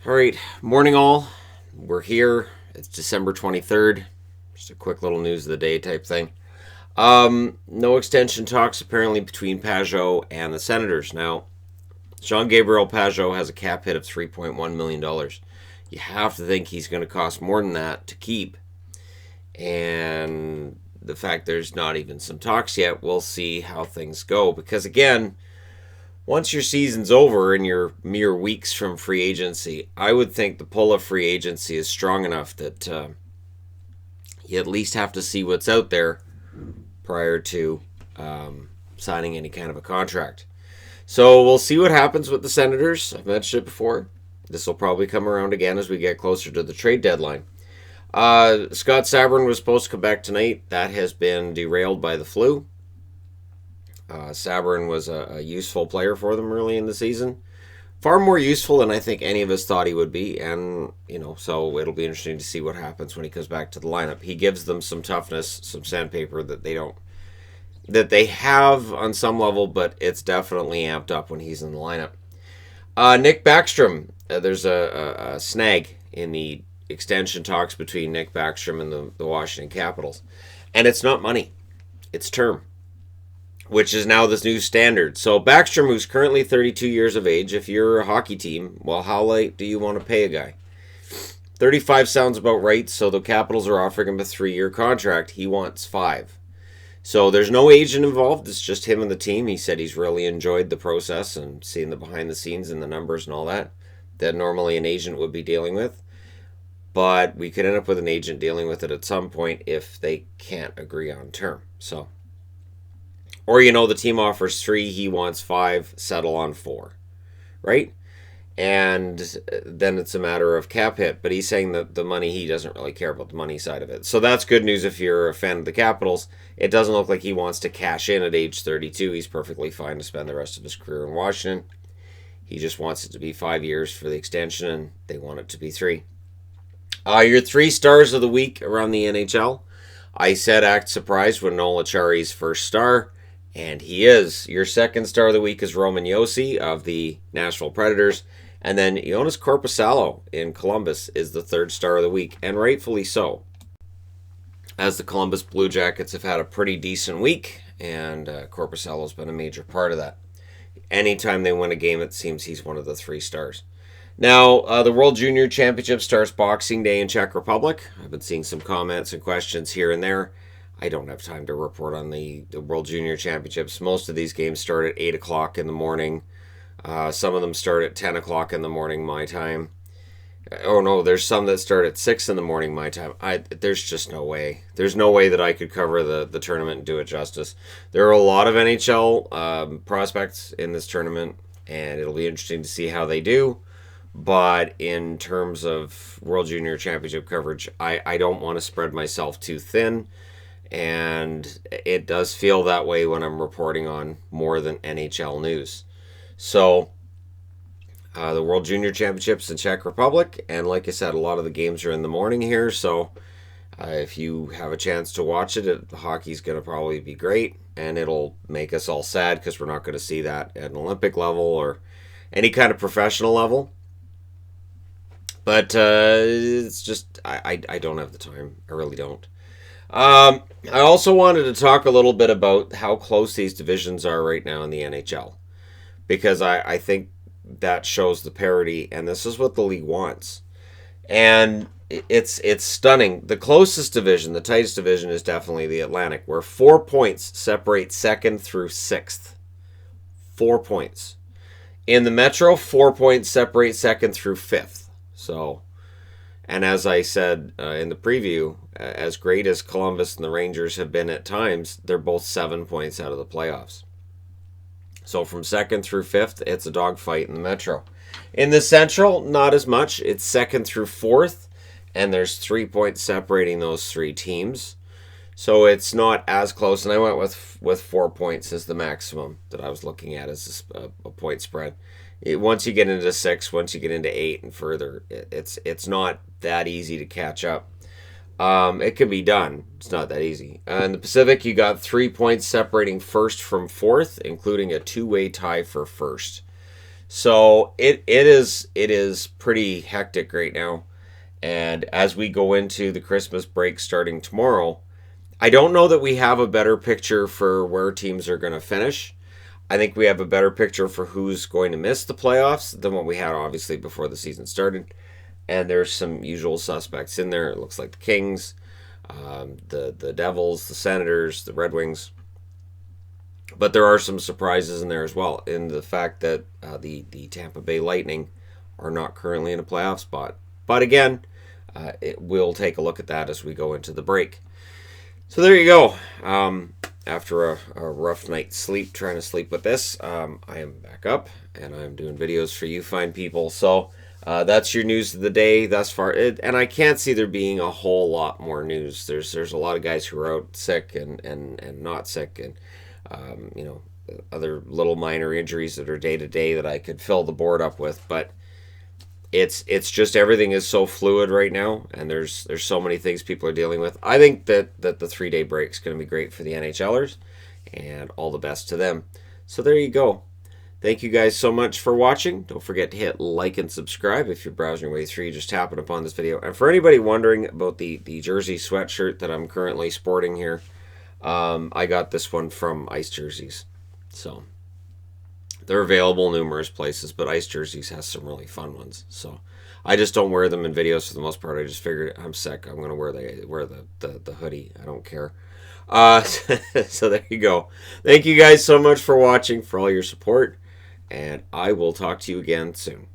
All right, morning all. We're here. It's December 23rd. Just a quick little news of the day type thing. No extension talks apparently between Pajot and the Senators. Now, Jean-Gabriel Pajot has a cap hit of $3.1 million. You have to think he's going to cost more than that to keep. And the fact there's not even some talks yet, we'll see how things go. Because again, once your season's over and you're mere weeks from free agency, I would think the pull of free agency is strong enough that you at least have to see what's out there prior to signing any kind of a contract. So we'll see what happens with the Senators. I've mentioned it before. This will probably come around again as we get closer to the trade deadline. Scott Sabourin was supposed to come back tonight. That has been derailed by the flu. Sabourin was a useful player for them early in the season. Far more useful than I think any of us thought he would be. And, so it'll be interesting to see what happens when he comes back to the lineup. He gives them some toughness, some sandpaper that they have on some level, but it's definitely amped up when he's in the lineup. Nick Backstrom, there's a snag in the extension talks between Nick Backstrom and the Washington Capitals. And it's not money, it's term, which is now this new standard. So Backstrom, who's currently 32 years of age, if you're a hockey team, well, how late do you want to pay a guy? 35 sounds about right, so the Capitals are offering him a 3-year contract. He wants 5. So there's no agent involved. It's just him and the team. He said he's really enjoyed the process and seeing the behind the scenes and the numbers and all that normally an agent would be dealing with. But we could end up with an agent dealing with it at some point if they can't agree on term. So, or the team offers 3, he wants 5, settle on 4, right? And then it's a matter of cap hit. But he's saying that the money, he doesn't really care about the money side of it. So that's good news if you're a fan of the Capitals. It doesn't look like he wants to cash in at age 32. He's perfectly fine to spend the rest of his career in Washington. He just wants it to be 5 years for the extension, and they want it to be 3. Your 3 stars of the week around the NHL. I said act surprised when Noel Acciari's first star, and he is. Your second star of the week is Roman Josi of the Nashville Predators. And then Jonas Korpisalo in Columbus is the third star of the week, and rightfully so, as the Columbus Blue Jackets have had a pretty decent week, and Korpisalo's been a major part of that. Anytime they win a game, it seems he's one of the 3 stars. Now, the World Junior Championship starts Boxing Day in Czech Republic. I've been seeing some comments and questions here and there. I don't have time to report on the World Junior Championships. Most of these games start at 8 o'clock in the morning. Some of them start at 10 o'clock in the morning, my time. Oh, no, there's some that start at 6 in the morning, my time. There's just no way. There's no way that I could cover the tournament and do it justice. There are a lot of NHL prospects in this tournament, and it'll be interesting to see how they do. But in terms of World Junior Championship coverage, I don't want to spread myself too thin. And it does feel that way when I'm reporting on more than NHL news. So, the World Junior Championships in Czech Republic, and like I said, a lot of the games are in the morning here, so if you have a chance to watch it, hockey's going to probably be great, and it'll make us all sad because we're not going to see that at an Olympic level or any kind of professional level. But it's just, I don't have the time. I really don't. I also wanted to talk a little bit about how close these divisions are right now in the NHL. Because I think that shows the parity, and this is what the league wants. And it's stunning. The closest division, the tightest division, is definitely the Atlantic, where 4 points separate 2nd through 6th. 4 points. In the Metro, 4 points separate 2nd through 5th. So, and as I said in the preview, as great as Columbus and the Rangers have been at times, they're both 7 points out of the playoffs. So from 2nd through 5th, it's a dogfight in the Metro. In the Central, not as much. It's 2nd through 4th, and there's 3 points separating those 3 teams. So it's not as close, and I went with 4 points as the maximum that I was looking at as a point spread. Once you get into 6, once you get into 8 and further, it's not that easy to catch up. It can be done. It's not that easy. In the Pacific, you got 3 points separating 1st from 4th, including a 2-way tie for 1st. So it is pretty hectic right now. And as we go into the Christmas break starting tomorrow, I don't know that we have a better picture for where teams are going to finish. I think we have a better picture for who's going to miss the playoffs than what we had obviously before the season started. And there's some usual suspects in there. It looks like the Kings, the Devils, the Senators, the Red Wings. But there are some surprises in there as well, in the fact that the Tampa Bay Lightning are not currently in a playoff spot. But again, we'll take a look at that as we go into the break. So there you go. After a rough night's sleep, trying to sleep with this, I am back up and I'm doing videos for you fine people. So that's your news of the day thus far. And I can't see there being a whole lot more news. There's a lot of guys who are out sick and not sick, and other little minor injuries that are day to day that I could fill the board up with. But it's just everything is so fluid right now, and there's so many things people are dealing with. I think that the 3-day break is going to be great for the NHLers, and all the best to them. So there you go. Thank you guys so much for watching. Don't forget to hit like and subscribe if you're browsing your way through. You just happen upon this video. And for anybody wondering about the jersey sweatshirt that I'm currently sporting here, I got this one from Ice Jerseys. So they're available numerous places, but Ice Jerseys has some really fun ones. So I just don't wear them in videos for the most part. I just figured I'm sick. I'm going to wear the hoodie. I don't care. So there you go. Thank you guys so much for watching, for all your support, and I will talk to you again soon.